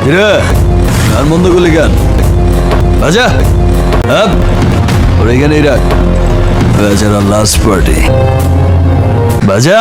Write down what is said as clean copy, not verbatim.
হিরে গান বন্ধ করলি গান বাজা। হ্যাঁ ওর এখানেই রাখ, বেচারা লাস্ট পার্টি বাজা।